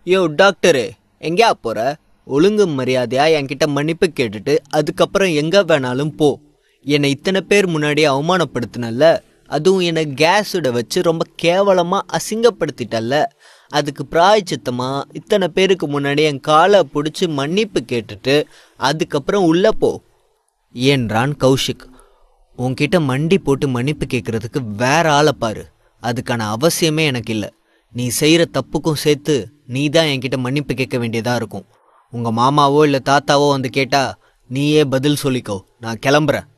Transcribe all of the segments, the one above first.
யோ doctor, எங்கேயா போற? ஒழுங்கு மரியாதையா என்கிட்ட மன்னிப்பு கேட்டுட்டு அதுக்கப்புறம் எங்கே வேணாலும் போ. என்னை இத்தனை பேர் முன்னாடி அவமானப்படுத்தினல்ல, அதுவும் என்னை கேஸோட வச்சு ரொம்ப கேவலமாக அசிங்கப்படுத்திட்டல்ல, அதுக்கு பிராயச்சித்தமாக இத்தனை பேருக்கு முன்னாடி என் காலை பிடிச்சி மன்னிப்பு கேட்டுட்டு அதுக்கப்புறம் உள்ளே போ என்றான் கௌஷிக். உன்கிட்ட மண்டி போட்டு மன்னிப்பு கேட்குறதுக்கு வேற ஆளை பாரு. அதுக்கான அவசியமே எனக்கு இல்லை. நீ செய்கிற தப்புக்கும் சேர்த்து நீ தான் என்கிட்ட மன்னிப்பு கேட்க வேண்டியதாக இருக்கும். உங்கள் மாமாவோ இல்லை தாத்தாவோ வந்து கேட்டால் நீயே பதில் சொல்லிக்கோ, நான் கிளம்புறேன்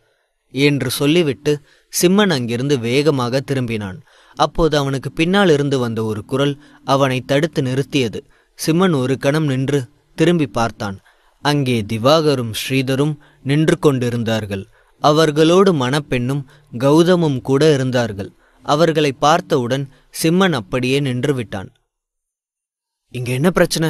என்று சொல்லிவிட்டு சிம்மன் அங்கிருந்து வேகமாக திரும்பினான். அப்போது அவனுக்கு பின்னால் இருந்து வந்த ஒரு குரல் அவனை தடுத்து நிறுத்தியது. சிம்மன் ஒரு கணம் நின்று திரும்பி பார்த்தான். அங்கே திவாகரும் ஸ்ரீதரும் நின்று கொண்டிருந்தார்கள். அவர்களோடு மணப்பெண்ணும் கௌதமும் கூட இருந்தார்கள். அவர்களை பார்த்தவுடன் சிம்மன் அப்படியே நின்று விட்டான். இங்க என்ன பிரச்சனை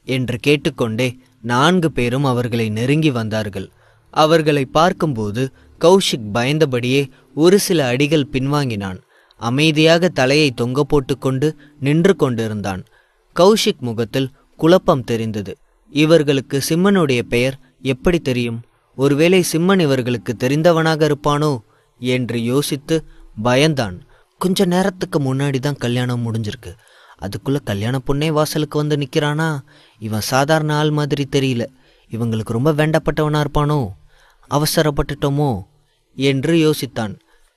என்று கேட்டுக்கொண்டே 4 பேரும் அவர்களை நெருங்கி வந்தார்கள். அவர்களை பார்க்கும்போது கௌஷிக் பயந்தபடியே ஒரு சில அடிகள் பின்வாங்கினான். அமைதியாக தலையை தொங்க போட்டுக்கொண்டு நின்று கொண்டிருந்தான். கௌஷிக் முகத்தில் குழப்பம் தெரிந்தது. இவர்களுக்கு சிம்மனுடைய பெயர் எப்படி தெரியும்? ஒருவேளை சிம்மன் இவர்களுக்கு தெரிந்தவனாக இருப்பானோ என்று யோசித்து பயந்தான். கொஞ்ச நேரத்துக்கு முன்னாடி தான் கல்யாணம் முடிஞ்சிருக்கு. அதுக்குள்ளே கல்யாண பொண்ணே வாசலுக்கு வந்து நிற்கிறானா? இவன் சாதாரண ஆள் மாதிரி தெரியல. இவங்களுக்கு ரொம்ப வேண்டப்பட்டவனாக இருப்பானோ? அவசரப்பட்டுட்டோமோ என்று யோசித்தான்.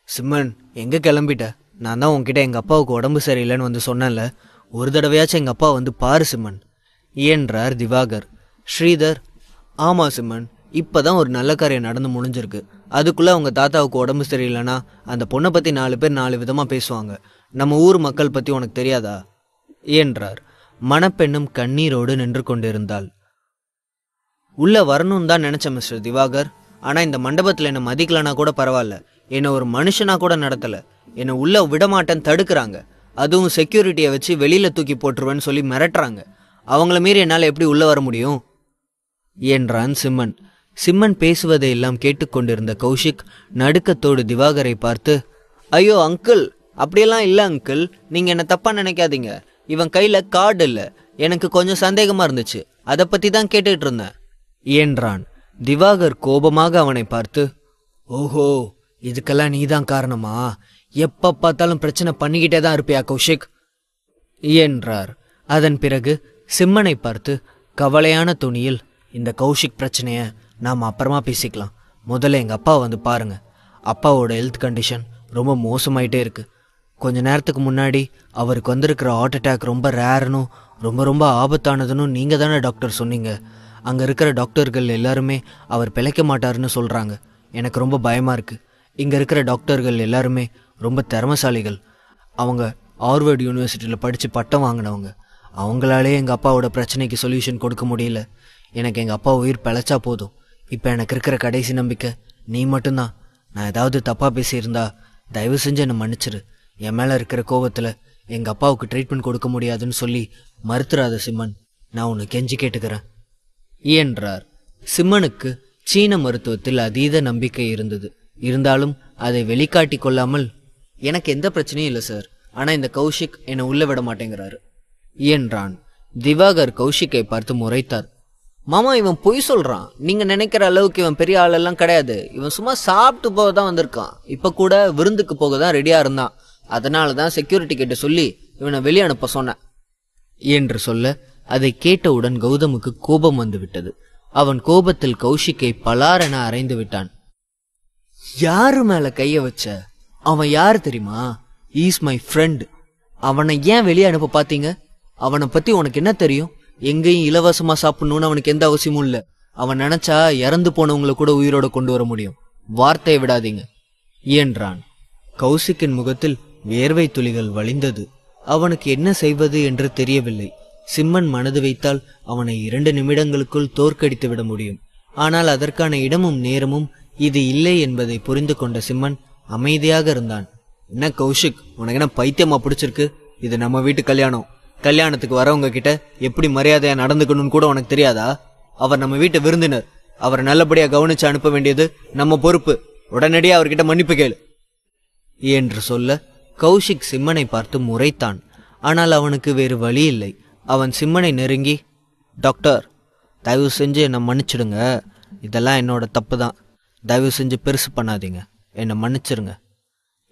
சிம்மன், எங்கே கிளம்பிட்ட? நான் தான் உன்கிட்ட எங்கள் அப்பாவுக்கு உடம்பு சரியில்லைன்னு வந்து சொன்னேன்ல, ஒரு தடவையாச்சும் எங்கள் அப்பா வந்து பாரு சிம்மன் என்றார் திவாகர். ஸ்ரீதர், ஆமாம் சிம்மன், இப்போ தான் ஒரு நல்ல காரியம் நடந்து முடிஞ்சிருக்கு. அதுக்குள்ளே அவங்க தாத்தாவுக்கு உடம்பு சரியில்லைன்னா அந்த பொண்ணை பற்றி 4 பேர் 4 விதமாக பேசுவாங்க. நம்ம ஊர் மக்கள் பற்றி உனக்கு தெரியாதா என்றார். மணப்பெண்ணும் கண்ணீரோடு நின்று கொண்டிருந்தாள். உள்ளே வரணும்னு தான் நினச்சேன் மிஸ்டர் திவாகர். ஆனால் இந்த மண்டபத்தில் என்னை மதிக்கலனா கூட பரவாயில்ல, என்னை ஒரு மனுஷனாக கூட நடத்தலை. என்னை உள்ளே விடமாட்டேன்னு தடுக்கிறாங்க. அதுவும் செக்யூரிட்டியை வச்சு வெளியில் தூக்கி போட்டுருவேன்னு சொல்லி மிரட்டுறாங்க. அவங்கள மீறி என்னால் எப்படி உள்ளே வர முடியும் என்றான் சிம்மன். சிம்மன் பேசுவதை எல்லாம் கேட்டுக்கொண்டிருந்த கௌஷிக் நடுக்கத்தோடு திவாகரை பார்த்து, ஐயோ அங்கிள், அப்படியெல்லாம் இல்லை அங்கிள், நீங்கள் என்னை தப்பாக நினைக்காதீங்க. இவன் கையில் கார்டு இல்லை, எனக்கு கொஞ்சம் சந்தேகமாக இருந்துச்சு, அதை பற்றி தான் கேட்டுட்டு இருந்தேன் என்றான். திவாகர் கோபமாக அவனை பார்த்து, ஓஹோ, இதுக்கெல்லாம் நீதான் காரணமா? எப்போ பார்த்தாலும் பிரச்சனை பண்ணிக்கிட்டே தான் இருப்பியா கௌஷிக் என்றார். அதன் பிறகு சிம்மனை பார்த்து கவலையான துணியில், இந்த கௌஷிக் பிரச்சனையை நாம் அப்புறமா பேசிக்கலாம். முதல்ல எங்கள் அப்பா வந்து பாருங்க. அப்பாவோட ஹெல்த் கண்டிஷன் ரொம்ப மோசமாயிட்டே இருக்கு. கொஞ்ச நேரத்துக்கு முன்னாடி அவருக்கு வந்திருக்கிற ஹார்ட் அட்டாக் ரொம்ப ரேர்னும் ரொம்ப ரொம்ப ஆபத்தானதுன்னு நீங்கள் தானே டாக்டர் சொன்னீங்க. அங்கே இருக்கிற டாக்டர்கள் எல்லாருமே அவர் பிழைக்க மாட்டாருன்னு சொல்கிறாங்க. எனக்கு ரொம்ப பயமாக இருக்குது. இங்கே இருக்கிற டாக்டர்கள் எல்லாருமே ரொம்ப திறமசாலிகள். அவங்க ஹார்வர்ட் யூனிவர்சிட்டியில் படித்து பட்டம் வாங்கினவங்க. அவங்களாலே எங்கள் அப்பாவோட பிரச்சனைக்கு சொல்யூஷன் கொடுக்க முடியல. எனக்கு எங்கள் அப்பா உயிர் பிழைச்சா போதும். இப்போ எனக்கு இருக்கிற கடைசி நம்பிக்கை நீ மட்டும்தான். நான் ஏதாவது தப்பாக பேசியிருந்தா தயவு செஞ்சு என்னை மன்னிச்சிரு. என் மேலே இருக்கிற கோபத்தில் எங்கள் அப்பாவுக்கு ட்ரீட்மெண்ட் கொடுக்க முடியாதுன்னு சொல்லி மறுத்துறாத சிம்மன், நான் உன்னை கெஞ்சி கேட்டுக்கிறேன் என்றார். சிம்மனுக்கு சீன மருத்துவத்தில் அதீத நம்பிக்கை இருந்தது. இருந்தாலும் அதை வெளிக்காட்டி கொள்ளாமல், எனக்கு எந்த பிரச்சனையும் இல்லை சார், ஆனால் இந்த கௌஷிக் என்னை உள்ள விட மாட்டேங்கிறாரு என்றான். திவாகர் கௌஷிக்கை பார்த்து முறைத்தார். மாமா, இவன் பொய் சொல்கிறான். நீங்கள் நினைக்கிற அளவுக்கு இவன் பெரிய ஆளெல்லாம் கிடையாது. இவன் சும்மா சாப்பிட்டு போக தான் வந்திருக்கான். இப்போ கூட விருந்துக்கு போக தான் ரெடியாக இருந்தான். அதனால தான் செக்யூரிட்டி கிட்ட சொல்லி இவனை வெளியே அனுப்ப சொன்னேன் என்று சொல்ல, அதை கேட்டவுடன் கௌதமுக்கு கோபம் வந்து விட்டது. அவன் கோபத்தில் கௌஷிக்கை பலாரென அறைந்து விட்டான். யாரு மேல கைய வச்ச? அவன் யாரு தெரியுமா? Is my friend. அவனை ஏன் வெளியே அனுப்ப பார்த்தீங்க? அவனை பத்தி உனக்கு என்ன தெரியும்? எங்கேயும் இலவசமா சாப்பிடணும்னு அவனுக்கு எந்த அவசியமும் இல்லை. அவன் நினைச்சா இறந்து போனவங்களை கூட உயிரோட கொண்டு வர முடியும். வார்த்தையை விடாதீங்க என்றான். கௌஷிக்கின் முகத்தில் வேர்வை துளிகள் வழிந்தது. அவனுக்கு என்ன செய்வது என்று தெரியவில்லை. சிம்மன் மனது வைத்தால் அவனை 2 நிமிடங்களுக்குள் தோற்கடித்து விட முடியும். ஆனால் அதற்கான இடமும் நேரமும் இது இல்லை என்பதை புரிந்து கொண்ட சிம்மன் அமைதியாக இருந்தான். என்ன கௌஷிக், உனக்கு என்ன பைத்தியமா பிடிச்சிருக்கு? இது நம்ம வீட்டு கல்யாணம். கல்யாணத்துக்கு வரவங்க கிட்ட எப்படி மரியாதையா நடந்துக்கணும்னு கூட உனக்கு தெரியாதா? அவர் நம்ம வீட்டு விருந்தினர். அவரை நல்லபடியா கவனிச்சு அனுப்ப வேண்டியது நம்ம பொறுப்பு. உடனடியாக அவர்கிட்ட மன்னிப்பு கேளு என்று சொல்ல, கௌஷிக் சிம்மனை பார்த்து முறைத்தான். ஆனால் அவனுக்கு வேறு வழி இல்லை. அவன் சிம்மனை நெருங்கி, டாக்டர், தயவு செஞ்சு என்னை மன்னிச்சிடுங்க, இதெல்லாம் என்னோட தப்பு தான், தயவு செஞ்சு பெருசு பண்ணாதீங்க, என்னை மன்னிச்சிருங்க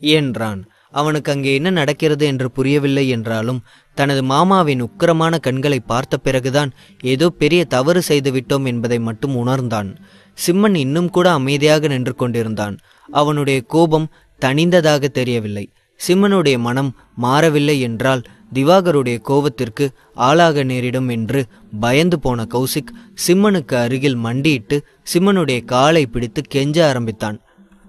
என்றான். அவனுக்கு அங்கே என்ன நடக்கிறது என்று புரியவில்லை என்றாலும் தனது மாமாவின் உக்கிரமான கண்களை பார்த்த பிறகுதான் ஏதோ பெரிய தவறு செய்து விட்டோம் என்பதை மட்டும் உணர்ந்தான். சிம்மன் இன்னும் கூட அமைதியாக நின்று கொண்டிருந்தான். அவனுடைய கோபம் தணிந்ததாக தெரியவில்லை. சிம்மனுடைய மனம் மாறவில்லை என்றால் திவாகருடைய கோபத்திற்கு ஆளாக நேரிடும் என்று பயந்து போன கௌசிக் சிம்மனுக்கு அருகில் மண்டியிட்டு சிம்மனுடைய காலை பிடித்து கெஞ்ச ஆரம்பித்தான்.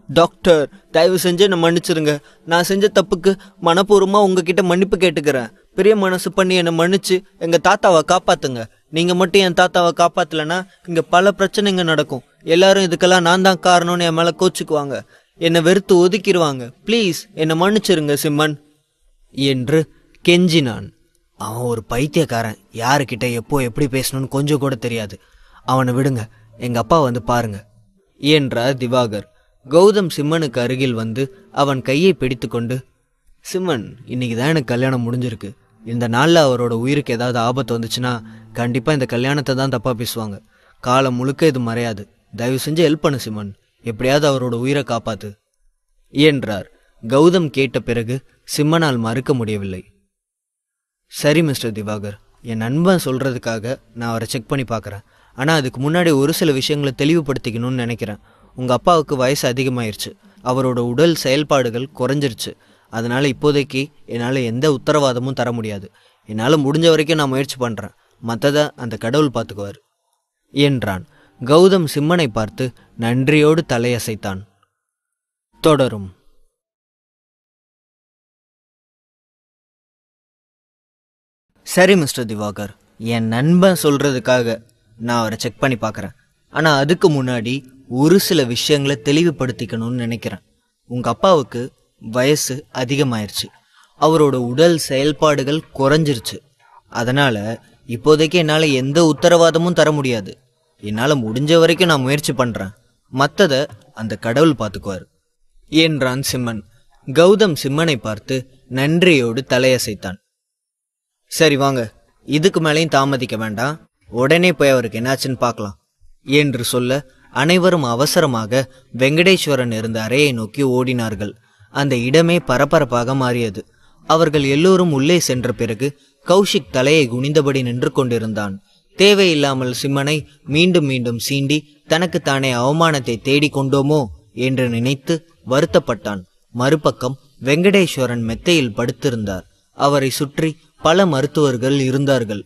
டாக்டர், தயவு செஞ்சு என்னை மன்னிச்சிருங்க, நான் செஞ்ச தப்புக்கு மனப்பூர்வமாக உங்ககிட்ட மன்னிப்பு கேட்டுக்கிறேன். பெரிய மனசு பண்ணி என்னை மன்னிச்சு எங்கள் தாத்தாவை காப்பாற்றுங்க. நீங்கள் மட்டும் என் தாத்தாவை காப்பாற்றலைன்னா இங்கே பல பிரச்சனைங்க நடக்கும். எல்லாரும் இதுக்கெல்லாம் நான் தான் காரணம்னு என் மேலே கோச்சுக்குவாங்க, என்னை வெறுத்து ஒதுக்கிடுவாங்க. ப்ளீஸ் என்னை மன்னிச்சிருங்க சிம்மன் என்று கெஞ்சினான். அவன் ஒரு பைத்தியக்காரன், யாருக்கிட்ட எப்போ எப்படி பேசணும்னு கொஞ்சம் கூட தெரியாது. அவனை விடுங்க, எங்கள் அப்பா வந்து பாருங்க என்றார் திவாகர். கௌதம் சிம்மனுக்கு அருகில் வந்து அவன் கையை பிடித்து கொண்டு, சிம்மன், இன்னைக்கு தான் எனக்கு கல்யாணம் முடிஞ்சிருக்கு. இந்த நாளில் அவரோட உயிருக்கு ஏதாவது ஆபத்து வந்துச்சுன்னா கண்டிப்பாக இந்த கல்யாணத்தை தான் தப்பாக பேசுவாங்க. காலம் முழுக்க இது மறையாது. தயவு செஞ்சு ஹெல்ப் பண்ணு சிம்மன், எப்படியாவது அவரோட உயிரை காப்பாத்து என்றார். கௌதம் கேட்ட பிறகு சிம்மனால் மறுக்க முடியவில்லை. சரி மிஸ்டர் திவாகர், என் நண்பன் சொல்கிறதுக்காக நான் அவரை செக் பண்ணி பார்க்குறேன். ஆனால் அதுக்கு முன்னாடி ஒரு சில விஷயங்களை தெளிவுபடுத்திக்கணும்னு நினைக்கிறேன். உங்கள் அப்பாவுக்கு வயசு அதிகமாயிருச்சு, அவரோட உடல் செயல்பாடுகள் குறைஞ்சிருச்சு. அதனால் இப்போதைக்கு என்னால் எந்த உத்தரவாதமும் தர முடியாது. என்னால் முடிஞ்ச வரைக்கும் நான் முயற்சி பண்ணுறேன், மற்றதை அந்த கடவுள் பார்த்துக்குவார் என்றான். கௌதம் சிம்மனை பார்த்து நன்றியோடு தலையசைத்தான். தொடரும். சரி மிஸ்டர் திவாகர், என் நண்பன் சொல்கிறதுக்காக நான் அவரை செக் பண்ணி பார்க்குறேன். ஆனால் அதுக்கு முன்னாடி ஒரு சில விஷயங்களை தெளிவுபடுத்திக்கணும்னு நினைக்கிறேன். உங்கள் அப்பாவுக்கு வயசு அதிகமாயிருச்சு, அவரோட உடல் செயல்பாடுகள் குறைஞ்சிருச்சு. அதனால் இப்போதைக்கு என்னால் எந்த உத்தரவாதமும் தர முடியாது. என்னால் முடிஞ்ச வரைக்கும் நான் முயற்சி பண்ணுறேன், மற்றதை அந்த கடவுள் பார்த்துக்குவார் என்றான் சிம்மன். கௌதம் சிம்மனை பார்த்து நன்றியோடு தலையசைத்தான். சரி வாங்க, இதுக்கு மேலேயும் தாமதிக்க வேண்டாம், உடனே போய் அவருக்கு என்னாச்சுன்னு பார்க்கலாம் என்று சொல்ல அனைவரும் அவசரமாக வெங்கடேஸ்வரன் இருந்த அறையை நோக்கி ஓடினார்கள். அந்த இடமே பரபரப்பாக மாறியது. அவர்கள் எல்லோரும் உள்ளே சென்ற பிறகு கௌஷிக் தலையை குனிந்தபடி நின்று கொண்டிருந்தான். தேவையில்லாமல் சிம்மனை மீண்டும் மீண்டும் சீண்டி தனக்குத்தானே அவமானத்தை தேடிக் கொண்டோமோ என்று நினைத்து வருத்தப்பட்டான். மறுபக்கம் வெங்கடேஸ்வரன் மெத்தையில் படுத்திருந்தார். அவரை சுற்றி பல மருத்துவர்கள் இருந்தார்கள்.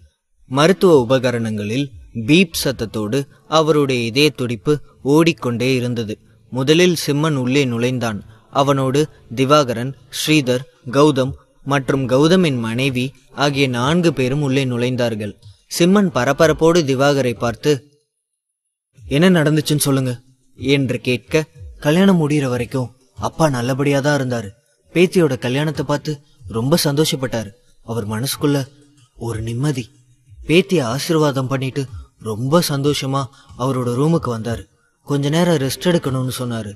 மருத்துவ உபகரணங்களில் பீப் சத்தத்தோடு அவருடைய இதய துடிப்பு ஓடிக்கொண்டே இருந்தது. முதலில் சிம்மன் உள்ளே நுழைந்தான். அவனோடு திவாகரன், ஸ்ரீதர், கௌதம் மற்றும் கௌதமின் மனைவி ஆகிய 4 பேரும் உள்ளே நுழைந்தார்கள். சிம்மன் பரபரப்போடு திவாகரை பார்த்து, என்ன நடந்துச்சுன்னு சொல்லுங்க என்று கேட்க, கல்யாணம் முடிகிற வரைக்கும் அப்பா நல்லபடியா தான் இருந்தாரு. பேத்தியோட கல்யாணத்தை பார்த்து ரொம்ப சந்தோஷப்பட்டாரு. அவர் மனசுக்குள்ள ஒரு நிம்மதி. பேத்தியை ஆசீர்வாதம் பண்ணிட்டு ரொம்ப சந்தோஷமா அவரோட ரூமுக்கு வந்தாரு. கொஞ்ச நேரம் ரெஸ்ட் எடுக்கணும்னு சொன்னாரு.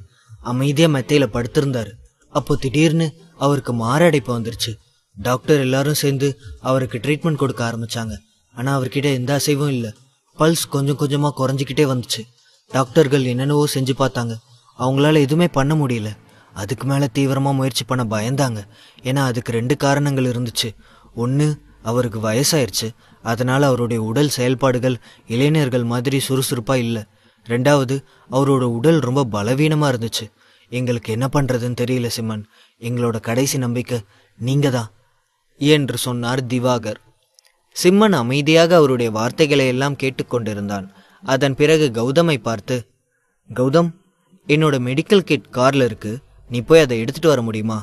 அமைதியா மெத்தையில படுத்திருந்தாரு. அப்போ திடீர்னு அவருக்கு மாரடைப்பு வந்துருச்சு. டாக்டர் எல்லாரும் சேர்ந்து அவருக்கு ட்ரீட்மெண்ட் கொடுக்க ஆரம்பிச்சாங்க. ஆனா அவர்கிட்ட எந்த அசைவும் இல்லை. பல்ஸ் கொஞ்சம் கொஞ்சமா குறைஞ்சிக்கிட்டே வந்துச்சு. டாக்டர்கள் என்னென்னவோ செஞ்சு பார்த்தாங்க, அவங்களால எதுவுமே பண்ண முடியல. அதுக்கு மேல தீவிரமா முயற்சி பண்ண பயந்தாங்க. ஏன்னா அதுக்கு 2 காரணங்கள் இருந்துச்சு. ஒன்று, அவருக்கு வயசாயிருச்சு, அதனால அவருடைய உடல் செயல்பாடுகள் இளைஞர்கள் மாதிரி சுறுசுறுப்பா இல்லை. 2வது, அவரோட உடல் ரொம்ப பலவீனமா இருந்துச்சு. எங்களுக்கு என்ன பண்றதுன்னு தெரியல சிம்மன், எங்களோட கடைசி நம்பிக்கை நீங்க தான் என்று சொன்னார் திவாகர். சிம்மன் அமைதியாக அவருடைய வார்த்தைகளை எல்லாம் கேட்டுக்கொண்டிருந்தான். அதன் பிறகு கௌதமை பார்த்து, கௌதம், என்னோட மெடிக்கல் கிட் கார்ல இருக்கு, நீ போய் அதை எடுத்துட்டு வர முடியுமா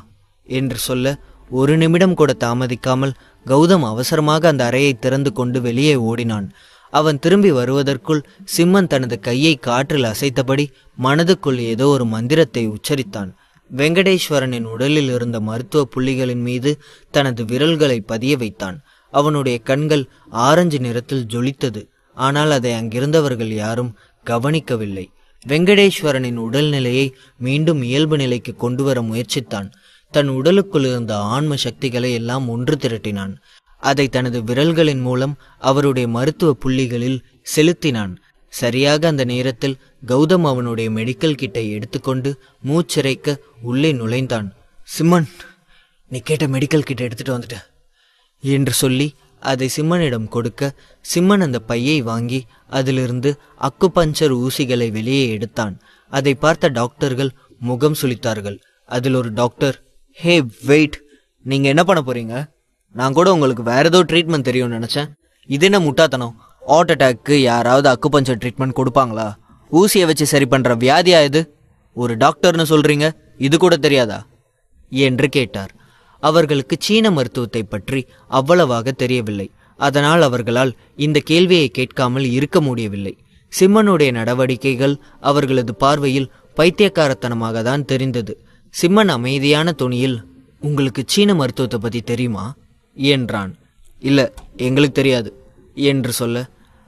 என்று சொல்ல, ஒரு நிமிடம் கூட தாமதிக்காமல் கௌதம் அவசரமாக அந்த அறையை திறந்து கொண்டு வெளியே ஓடினான். அவன் திரும்பி வருவதற்குள் சிம்மன் தனது கையை காற்றில் அசைத்தபடி மனதுக்குள் ஏதோ ஒரு மந்திரத்தை உச்சரித்தான். வெங்கடேஸ்வரனின் உடலில் இருந்த மருத்துவ புள்ளிகளின் மீது தனது விரல்களை பதிய வைத்தான். அவனுடைய கண்கள் ஆரஞ்சு நிறத்தில் ஜொலித்தது. ஆனால் அதை அங்கிருந்தவர்கள் யாரும் கவனிக்கவில்லை. வெங்கடேஸ்வரனின் உடல்நிலையை மீண்டும் இயல்பு நிலைக்கு கொண்டு வர முயற்சித்தான். தன் உடலுக்குள் இருந்த ஆன்ம சக்திகளை எல்லாம் ஒன்று திரட்டினான். அதை தனது விரல்களின் மூலம் அவருடைய மருத்துவ புள்ளிகளில் செலுத்தினான். சரியாக அந்த நேரத்தில் கௌதம் அவனுடைய மெடிக்கல் கிட்டை எடுத்துக்கொண்டு மூச்சிறைக்க உள்ளே நுழைந்தான். சிம்மன், நீ கேட்ட மெடிக்கல் கிட்ட எடுத்துட்டு வந்துட்ட என்று சொல்லி அதை சிம்மனிடம் கொடுக்க, சிம்மன் அந்த பையை வாங்கி அதிலிருந்து அக்குபஞ்சர் ஊசிகளை வெளியே எடுத்தான். அதை பார்த்த டாக்டர்கள் முகம் சுளித்தார்கள். அதில் ஒரு டாக்டர், ஹே வெயிட், நீங்கள் என்ன பண்ண போறீங்க? நான் கூட உங்களுக்கு வேற ஏதோ ட்ரீட்மெண்ட் தெரியும்னு நினச்சேன். இது என்ன முட்டாத்தனம்? ஹார்ட் அட்டாக்கு யாராவது அக்குபஞ்சர் ட்ரீட்மெண்ட் கொடுப்பாங்களா? ஊசியை வச்சு சரி பண்ணுற வியாதியா இது? ஒரு டாக்டர்னு சொல்கிறீங்க, இது கூட தெரியாதா என்று கேட்டார். அவர்களுக்கு சீன மருத்துவத்தை பற்றி அவ்வளவாக தெரியவில்லை. அதனால் அவர்களால் இந்த கேள்வியை கேட்காமல் இருக்க முடியவில்லை. சிம்மனுடைய நடவடிக்கைகள் அவர்களது பார்வையில் பைத்தியக்காரத்தனமாக தான் தெரிந்தது. சிம்மன் அமைதியான தொனியில், உங்களுக்கு சீன மருத்துவத்தை பற்றி தெரியுமா என்றான். இல்லை, எங்களுக்கு தெரியாது என்று சொல்ல,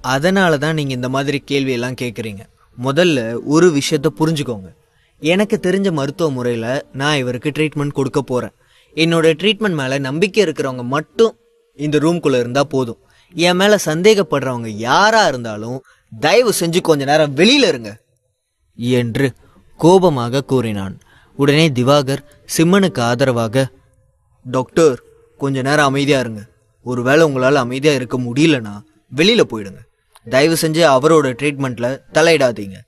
அதனால தான் நீங்கள் இந்த மாதிரி கேள்வியெல்லாம் கேட்குறீங்க. முதல்ல ஒரு விஷயத்தை புரிஞ்சுக்கோங்க. எனக்கு தெரிஞ்ச மருத்துவ முறையில் நான் இவருக்கு ட்ரீட்மெண்ட் கொடுக்க போகிறேன். என்னோட ட்ரீட்மெண்ட் மேலே நம்பிக்கை இருக்கிறவங்க மட்டும் இந்த ரூம்குள்ளே இருந்தால் போதும். என் மேலே சந்தேகப்படுறவங்க யாராக இருந்தாலும் தயவு செஞ்சு கொஞ்ச நேரம் வெளியில் இருங்க என்று கோபமாக கூறினான். உடனே திவாகர் சிம்மனுக்கு ஆதரவாக, டாக்டர், கொஞ்ச நேரம் அமைதியாக இருங்க. ஒருவேளை உங்களால் அமைதியாக இருக்க முடியலன்னா வெளியில் போயிடுங்க. தயவு செஞ்சு அவரோட ட்ரீட்மெண்ட்டில் தலையிடாதீங்க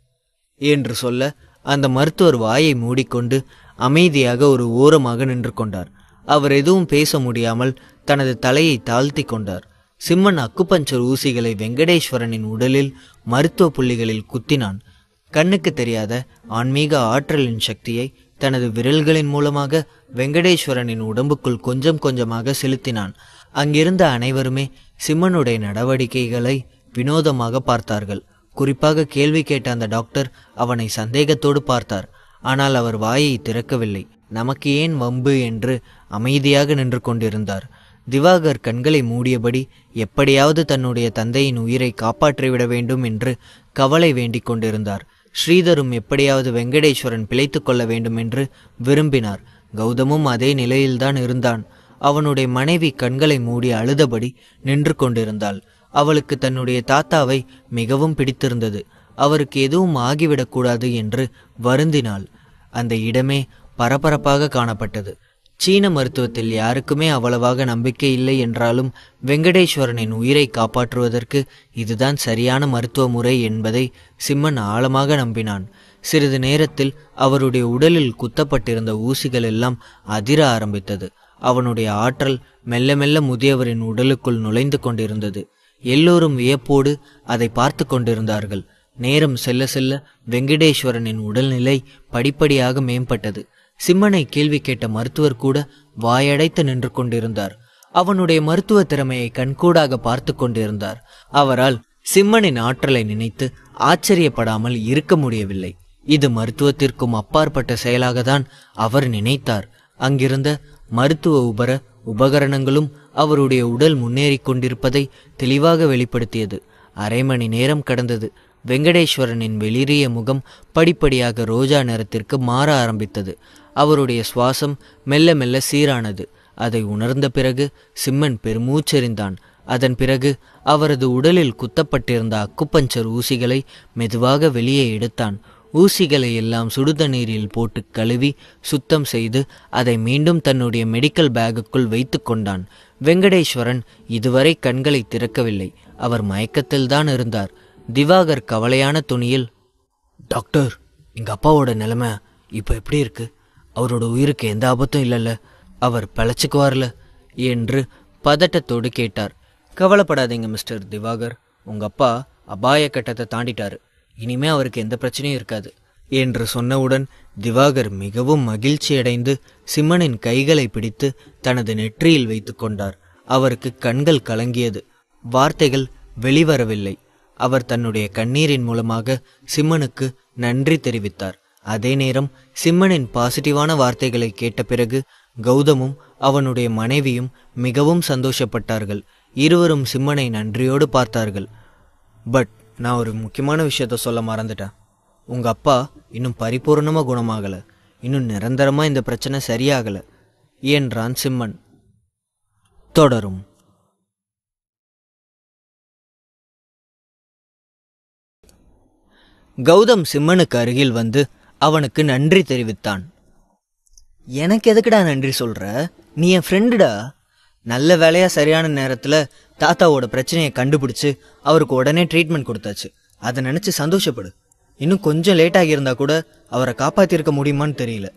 என்று சொல்ல, அந்த மருத்துவர் வாயை மூடிக்கொண்டு அமைதியாக ஒரு ஓரமாக நின்று கொண்டார். அவர் எதுவும் பேச முடியாமல் தனது தலையை தாழ்த்தி கொண்டார். சிம்மன் அக்குபஞ்சர் ஊசிகளை வெங்கடேஸ்வரனின் உடலில் மருத்துவ புள்ளிகளில் குத்தினான். கண்ணுக்கு தெரியாத ஆன்மீக ஆற்றலின் சக்தியை தனது விரல்களின் மூலமாக வெங்கடேஸ்வரனின் உடம்புக்குள் கொஞ்சம் கொஞ்சமாக செலுத்தினான். அங்கிருந்த அனைவருமே சிம்மனுடைய நடவடிக்கைகளை வினோதமாக பார்த்தார்கள். குறிப்பாக கேள்வி கேட்ட அந்த டாக்டர் அவனை சந்தேகத்தோடு பார்த்தார். ஆனால் அவர் வாயை திறக்கவில்லை. நமக்கு ஏன் வம்பு என்று அமைதியாக நின்று கொண்டிருந்தார். திவாகர் கண்களை மூடியபடி எப்படியாவது தன்னுடைய தந்தையின் உயிரை காப்பாற்றிவிட வேண்டும் என்று கவலை வேண்டிக் கொண்டிருந்தார். ஸ்ரீதரும் எப்படியாவது வெங்கடேஸ்வரன் பிழைத்து கொள்ள வேண்டும் என்று விரும்பினார். கௌதமும் அதே நிலையில்தான் இருந்தான். அவனுடைய மனைவி கண்களை மூடி அழுதபடி நின்று கொண்டிருந்தாள். அவளுக்கு தன்னுடைய தாத்தாவை மிகவும் பிடித்திருந்தது. அவருக்கு எதுவும் ஆகிவிடக்கூடாது என்று வருந்தினாள். அந்த இடமே பரபரப்பாக காணப்பட்டது. சீன மருத்துவத்தில் யாருக்குமே அவ்வளவாக நம்பிக்கை இல்லை என்றாலும் வெங்கடேஸ்வரனின் உயிரை காப்பாற்றுவதற்கு இதுதான் சரியான மருத்துவ முறை என்பதை சிம்மன் ஆழமாக நம்பினான். சிறிது நேரத்தில் அவருடைய உடலில் குத்தப்பட்டிருந்த ஊசிகள் எல்லாம் அதிர ஆரம்பித்தது. அவனுடைய ஆற்றல் மெல்ல மெல்ல முதியவரின் உடலுக்குள் நுழைந்து கொண்டிருந்தது. எல்லோரும் வியப்போடு அதை பார்த்து கொண்டிருந்தார்கள். நேரம் செல்ல செல்ல வெங்கடேஸ்வரனின் உடல்நிலை படிப்படியாக மேம்பட்டது. சிம்மனை கேள்வி கேட்ட மருத்துவர் கூட வாயடைத்து நின்று கொண்டிருந்தார். அவனுடைய மருத்துவ திறமையை கண்கூடாக பார்த்து கொண்டிருந்தார். அவரால் சிம்மனின் ஆற்றலை நினைத்து ஆச்சரியப்படாமல் இருக்க முடியவில்லை. இது மருத்துவத்திற்கும் அப்பாற்பட்ட செயலாகத்தான் அவர் நினைத்தார். அங்கிருந்த மருத்துவ உபகரணங்களும் அவருடைய உடல் முன்னேறி கொண்டிருப்பதை தெளிவாக வெளிப்படுத்தியது. அரை மணி நேரம் கடந்தது. வெங்கடேஸ்வரனின் வெளிரிய முகம் படிப்படியாக ரோஜா நிறத்திற்கு மாற ஆரம்பித்தது. அவருடைய சுவாசம் மெல்ல மெல்ல சீரானது. அதை உணர்ந்த பிறகு சிம்மன் பெருமூச்செறிந்தான். அதன் பிறகு அவரது உடலில் குத்தப்பட்டிருந்த அக்குபஞ்சர் ஊசிகளை மெதுவாக வெளியே எடுத்தான். ஊசிகளை எல்லாம் சுடுதண்ணீரில் போட்டு கழுவி சுத்தம் செய்து அதை மீண்டும் தன்னுடைய மெடிக்கல் பேக்குக்குள் வைத்து கொண்டான். வெங்கடேஸ்வரன் இதுவரை கண்களை திறக்கவில்லை. அவர் மயக்கத்தில்தான் இருந்தார். திவாகர் கவலையான துணியில், டாக்டர், எங்கள் அப்பாவோட நிலைமை இப்போ எப்படி இருக்கு? அவரோட உயிருக்கு எந்த ஆபத்தும் இல்லைல்ல? அவர் பிழைச்சிக்குவார்ல என்று பதட்டத்தோடு கேட்டார். கவலைப்படாதீங்க மிஸ்டர் திவாகர், உங்கள் அப்பா அபாய கட்டத்தை தாண்டிட்டாரு. இனிமே அவருக்கு எந்த பிரச்சனையும் இருக்காது என்று சொன்னவுடன் திவாகர் மிகவும் மகிழ்ச்சியடைந்து சிம்மனின் கைகளை பிடித்து தனது நெற்றியில் வைத்து கொண்டார். அவருக்கு கண்கள் கலங்கியது. வார்த்தைகள் வெளிவரவில்லை. அவர் தன்னுடைய கண்ணீரின் மூலமாக சிம்மனுக்கு நன்றி தெரிவித்தார். அதே நேரம் சிம்மனின் பாசிட்டிவான வார்த்தைகளை கேட்ட பிறகு கௌதமும் அவனுடைய மனைவியும் மிகவும் சந்தோஷப்பட்டார்கள். இருவரும் சிம்மனை நன்றியோடு பார்த்தார்கள். பட் நான் ஒரு முக்கியமான விஷயத்த சொல்ல மறந்துட்டேன். உங்கள் அப்பா இன்னும் பரிபூர்ணமாக குணமாகலை. இன்னும் நிரந்தரமாக இந்த பிரச்சனை சரியாகலை என்றான் சிம்மன். தொடரும். கௌதம் சிம்மனுக்கு அருகில் வந்து அவனுக்கு நன்றி தெரிவித்தான். எனக்கு எதுக்குடா நன்றி சொல்ற? நீ என் ஃப்ரெண்டுடா. நல்ல வேலையா சரியான நேரத்தில் தாத்தாவோட பிரச்சனையை கண்டுபிடிச்சு அவருக்கு உடனே ட்ரீட்மெண்ட் கொடுத்தாச்சு. அதை நினச்சி சந்தோஷப்படு. இன்னும் கொஞ்சம் லேட் ஆகியிருந்தா கூட அவரை காப்பாற்றிருக்க முடியுமான்னு தெரியல.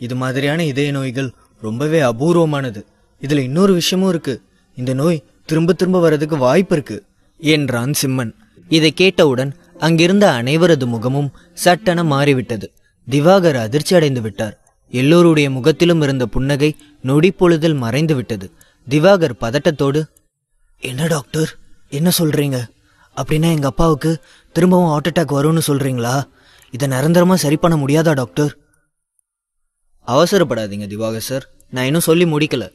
இது மாதிரியான இதய நோய்கள் ரொம்பவே அபூர்வமானது. இதில் இன்னொரு விஷயமும் இருக்கு. இந்த நோய் திரும்ப திரும்ப வர்றதுக்கு வாய்ப்பு இருக்கு என்றான் சிம்மன். இதை கேட்டவுடன் அங்கிருந்த அனைவரது முகமும் சட்டென மாறிவிட்டது. திவாகர் அதிர்ச்சி அடைந்து விட்டார். எல்லோருடைய முகத்திலும் இருந்த புன்னகை நொடி பொழுதில் மறைந்து விட்டது. திவாகர் பதட்டத்தோடு, என்ன டாக்டர், என்ன சொல்றீங்க? அப்படின்னா எங்க அப்பாவுக்கு திரும்பவும் ஹார்ட் அட்டாக் வரும்னு சொல்றீங்களா? இதை நிரந்தரமா சரி பண்ண முடியாதா டாக்டர்? அவசரப்படாதீங்க திவாகர் சார், நான் இன்னும் சொல்லி முடிக்கல.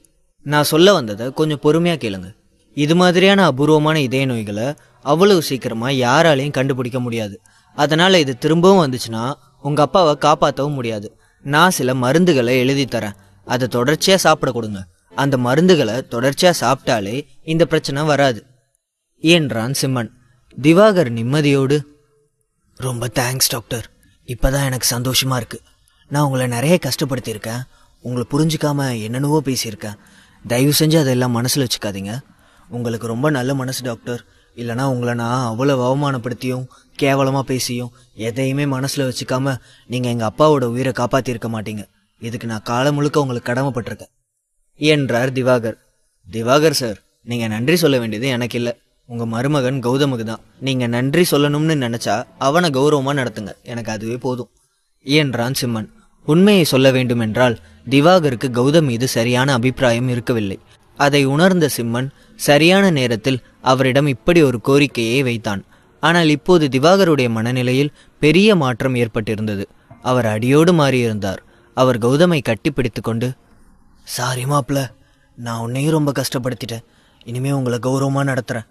நான் சொல்ல வந்ததை கொஞ்சம் பொறுமையா கேளுங்க. இது மாதிரியான அபூர்வமான இதய நோய்களை அவ்வளவு சீக்கிரமா யாராலையும் கண்டுபிடிக்க முடியாது. அதனால இது திரும்பவும் வந்துச்சுன்னா உங்க அப்பாவை காப்பாற்றவும் முடியாது. நான் சில மருந்துகளை எழுதி தரேன், அதை தொடர்ச்சியா சாப்பிட கொடுங்க. அந்த மருந்துகளை தொடர்ச்சியா சாப்பிட்டாலே இந்த பிரச்சனை வராது என்றான் சிம்மன். திவாகர் நிம்மதியோடு, ரொம்ப தேங்க்ஸ் டாக்டர், இப்பதான் எனக்கு சந்தோஷமா இருக்கு. நான் உங்களை நிறைய கஷ்டப்படுத்தியிருக்கேன், உங்களை புரிஞ்சுக்காம என்னென்னவோ பேசியிருக்கேன். தயவு செஞ்சு அதெல்லாம் மனசில் வச்சுக்காதீங்க. உங்களுக்கு ரொம்ப நல்ல மனசு டாக்டர். இல்லைனா உங்களை நான் அவ்வளோ அவமானப்படுத்தியும் கேவலமாக பேசியும் எதையுமே மனசில் வச்சுக்காம நீங்கள் எங்கள் அப்பாவோட உயிரை காப்பாற்றிருக்க மாட்டீங்க. இதுக்கு நான் காலம் முழுக்க உங்களுக்கு கடமைப்பட்டிருக்கேன் என்றார் திவாகர். திவாகர் சார், நீங்கள் நன்றி சொல்ல வேண்டியது எனக்கு இல்லை, உங்கள் மருமகன் கௌதமுக்கு தான். நீங்கள் நன்றி சொல்லணும்னு நினச்சா அவனை கௌரவமாக நடத்துங்க, எனக்கு அதுவே போதும் என்றான் சிம்மன். உண்மையை சொல்ல வேண்டுமென்றால் திவாகருக்கு கௌதம் மீது சரியான அபிப்பிராயம் இருக்கவில்லை. அதை உணர்ந்த சிம்மன் சரியான நேரத்தில் அவரிடம் இப்படி ஒரு கோரிக்கையை வைத்தான். ஆனால் இப்போது திவாகருடைய மனநிலையில் பெரிய மாற்றம் ஏற்பட்டிருந்தது. அவர் அடியோடு மாறியிருந்தார். அவர் கௌதமை கட்டிப்பிடித்து கொண்டு, சாரி மாப்ள, நான் உன்னையும் ரொம்ப கஷ்டப்படுத்திட்டேன், இனிமே உங்களை கௌரவமாக நடத்துகிறேன்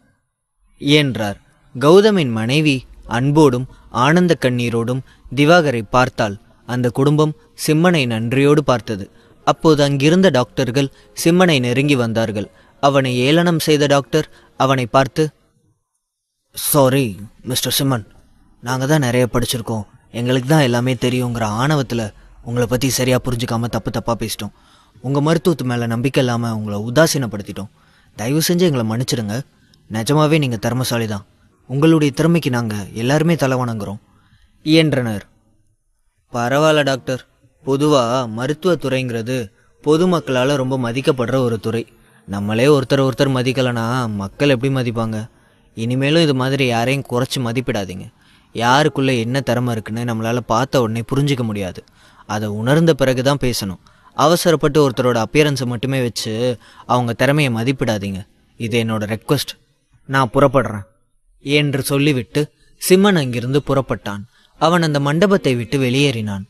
என்றார். கௌதமின் மனைவி அன்போடும் ஆனந்த கண்ணீரோடும் திவாகரை பார்த்தாள். அந்த குடும்பம் சிம்மனை நன்றியோடு பார்த்தது. அப்போது அங்கிருந்த டாக்டர்கள் சிம்மனை நெருங்கி வந்தார்கள். அவனை ஏளனம் செய்த டாக்டர் அவனை பார்த்து, சாரி மிஸ்டர் சிம்மன், நாங்கள் தான் நிறைய படிச்சிருக்கோம், எங்களுக்கு தான் எல்லாமே தெரியுங்கிற ஆணவத்தில் உங்களை பற்றி சரியாக புரிஞ்சுக்காமல் தப்பாக பேசிட்டோம். உங்கள் மருத்துவத்து மேலே நம்பிக்கை இல்லாமல் உங்களை உதாசீனப்படுத்திட்டோம். தயவு செஞ்சு எங்களை மன்னிச்சிடுங்க. நிஜமாவே நீங்கள் திறமைசாலி தான். உங்களுடைய திறமைக்கு நாங்கள் எல்லாருமே தலை வணங்குறோம் என்றனர். பரவாயில்ல டாக்டர், பொதுவாக மருத்துவத்துறைங்கிறது பொதுமக்களால் ரொம்ப மதிக்கப்படுற ஒரு துறை. நம்மளே ஒருத்தர் மதிக்கலைன்னா மக்கள் எப்படி மதிப்பாங்க? இனிமேலும் இது மாதிரி யாரையும் குறைச்சி மதிப்பிடாதீங்க. யாருக்குள்ளே என்ன திறமை இருக்குன்னு நம்மளால் பார்த்த உடனே புரிஞ்சிக்க முடியாது. அதை உணர்ந்த பிறகு தான் பேசணும். அவசரப்பட்டு ஒருத்தரோட அப்பியரன்ஸை மட்டுமே வச்சு அவங்க திறமையை மதிப்பிடாதீங்க. இது என்னோட ரெக்வெஸ்ட். நான் புறப்படுறேன் என்று சொல்லிவிட்டு சிம்மன் அங்கிருந்து புறப்பட்டான். அவன் அந்த மண்டபத்தை விட்டு வெளியேறினான்.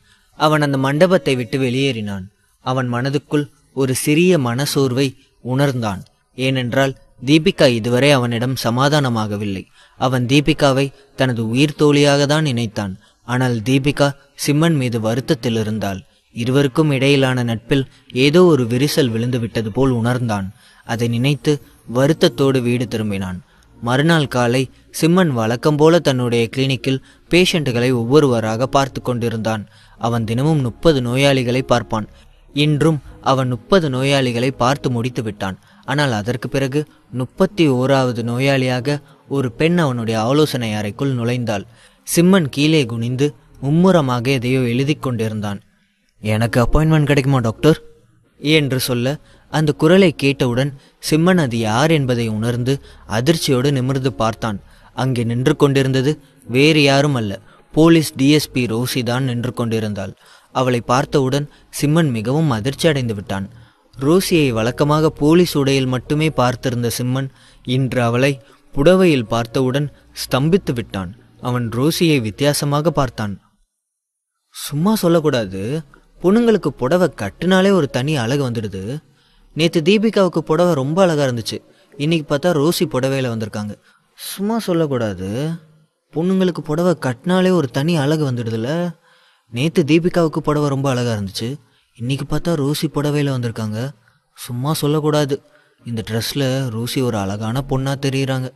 அவன் மனதுக்குள் ஒரு சிறிய மனசோர்வை உணர்ந்தான். ஏனென்றால் தீபிகா இதுவரை அவனிடம் சமாதானமாகவில்லை. அவன் தீபிகாவை தனது உயிர் தோழியாக தான் நினைத்தான். ஆனால் தீபிகா சிம்மன் மீது வருத்தத்தில் இருந்தாள். இருவருக்கும் இடையிலான நட்பில் ஏதோ ஒரு விரிசல் விழுந்து விட்டது போல் உணர்ந்தான். அதை நினைத்து வருத்தத்தோடு வீடு திரும்பினான். மறுநாள் காலை சிம்மன் வழக்கம் போல தன்னுடைய கிளினிக்கில் பேஷண்ட்டுகளை ஒவ்வொருவராக பார்த்து கொண்டிருந்தான். அவன் தினமும் 30 நோயாளிகளை பார்ப்பான். இன்றும் அவன் 30 நோயாளிகளை பார்த்து முடித்து விட்டான். ஆனால் அதற்கு பிறகு 31வது நோயாளியாக ஒரு பெண் அவனுடைய ஆலோசனை அறைக்குள் நுழைந்தாள். சிம்மன் கீழே குனிந்து மும்முரமாக எதையோ எழுதி கொண்டிருந்தான். எனக்கு அப்பாயின்மெண்ட் கிடைக்குமா டாக்டர் என்று சொல்ல, அந்த குரலை கேட்டவுடன் சிம்மன் அது யார் என்பதை உணர்ந்து அதிர்ச்சியோடு நிமிர்ந்து பார்த்தான். அங்கே நின்று கொண்டிருந்தது வேறு யாரும் அல்ல, போலீஸ் டிஎஸ்பி ரோசி தான் நின்று கொண்டிருந்தாள். அவளை பார்த்தவுடன் சிம்மன் மிகவும் அதிர்ச்சி அடைந்து விட்டான். ரோசியை வழக்கமாக போலீஸ் உடையில் மட்டுமே பார்த்திருந்த சிம்மன் இன்று அவளை புடவையில் பார்த்தவுடன் ஸ்தம்பித்து விட்டான். அவன் ரோசியை வித்தியாசமாக பார்த்தான். சும்மா சொல்லக்கூடாது, பொண்ணுங்களுக்கு புடவை கட்டுனாலே ஒரு தனி அழகு வந்துடுது. நேற்று தீபிகாவுக்கு புடவை ரொம்ப அழகாக இருந்துச்சு, இன்னைக்கு பார்த்தா ரோசி புடவையில் வந்திருக்காங்க. சும்மா சொல்லக்கூடாது, பொண்ணுங்களுக்கு புடவை கட்டினாலே ஒரு தனி அழகு வந்துடுதுல. நேற்று தீபிகாவுக்கு புடவை ரொம்ப அழகாக இருந்துச்சு, இன்னைக்கு பார்த்தா ரோசி புடவையில் வந்திருக்காங்க. சும்மா சொல்லக்கூடாது, இந்த ட்ரெஸ்ஸில் ரோசி ஒரு அழகான பொண்ணாக தெரியுறாங்க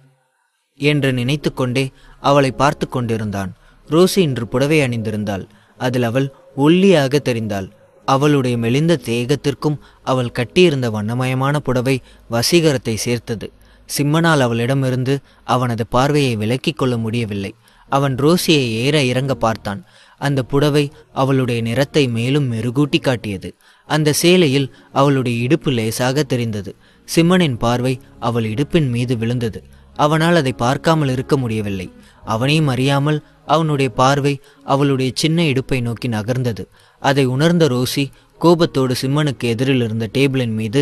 என்று நினைத்து கொண்டே அவளை பார்த்து கொண்டிருந்தான். ரோசி இன்று புடவை அணிந்திருந்தாள். அதில் அவள் ஒல்லியாக தெரிந்தாள். அவளுடைய மெலிந்த தேகத்திற்கும் அவள் கட்டியிருந்த வண்ணமயமான புடவை வசீகரத்தை சேர்த்தது. சிம்மனால் அவளிடமிருந்து அவனது பார்வையை விலக்கிக் கொள்ள முடியவில்லை. அவன் ரோசியை ஏற இறங்க பார்த்தான். அந்த புடவை அவளுடைய நிறத்தை மேலும் மெருகூட்டி காட்டியது. அந்த சேலையில் அவளுடைய இடுப்பு லேசாக தெரிந்தது. சிம்மனின் பார்வை அவள் இடுப்பின் மீது விழுந்தது. அவனால் அதை பார்க்காமல் இருக்க முடியவில்லை. அவனையும் அறியாமல் அவனுடைய பார்வை அவளுடைய சின்ன இடுப்பை நோக்கி நகர்ந்தது. அதை உணர்ந்த ரோசி கோபத்தோடு சிம்மனுக்கு எதிரில் இருந்த டேபிளின் மீது